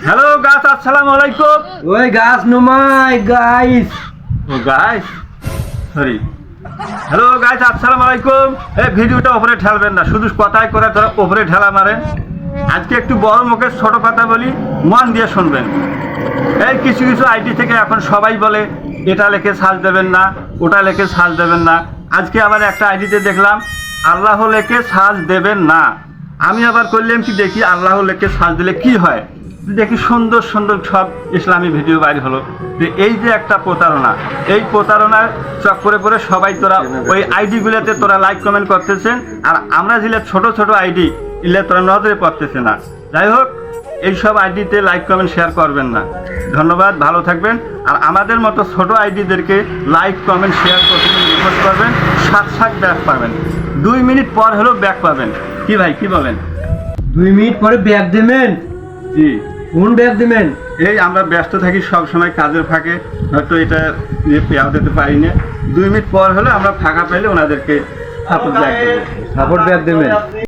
Hello গাছ, আসসালামু আলাইকুম। ওই গাছ নুমাই গাইস। ও গাইস, সরি। হ্যালো গাইস, আসসালামু আলাইকুম। এই ভিডিওটা উপরে ঠেলবেন না, শুধু কথায় করে তোরা উপরে ঠেলা মারেন। আজকে একটু বড় মুখে ছোট কথা বলি, মন দিয়ে শুনবেন। এই কিছু কিছু আইডি থেকে এখন সবাই বলে এটা লেখে সার্চ দেবেন না, ওটা লেখে সার্চ দেবেন না। আজকে আবার একটা আইডিতে দেখলাম আল্লাহ লেখে সার্চ দেবেন না। আমি আবার করলাম কি দেখি আল্লাহ লেখে সার্চ দিলে কি হয়, দেখি সুন্দর সুন্দর সব ইসলামী ভিডিও বাইর হলো। যে এই যে একটা প্রতারণা, এই প্রতারণার চক্করে পরে সবাই তোরা ওই আইডিগুলোতে তোরা লাইক কমেন্ট করতেছেন, আর আমরা যেগুলো ছোট ছোট আইডি এগুলো তোরা নজরে পড়তেছে না। যাই হোক, এইসব আইডিতে লাইক কমেন্ট শেয়ার করবেন না। ধন্যবাদ, ভালো থাকবেন। আর আমাদের মতো ছোট আইডিদেরকে লাইক কমেন্ট শেয়ার করতে রিকোয়েস্ট করবেন, সাত ব্যাক পাবেন, 2 মিনিট পর হলেও ব্যাক পাবেন। কি ভাই, কি বলেন? 2 মিনিট পরে ব্যাগ দেবেন? জি। কোন ব্যাগ দেবেন? এই আমরা ব্যস্ত থাকি সব সময় কাজের ফাঁকে, হয়তো এটা পেয়াও দিতে পারি না। 2 মিনিট পর হলে আমরা ফাঁকা পেলে ওনাদেরকে সাপোর্ট ব্যাক দেবো। সাপোর্ট ব্যাগ দেবেন?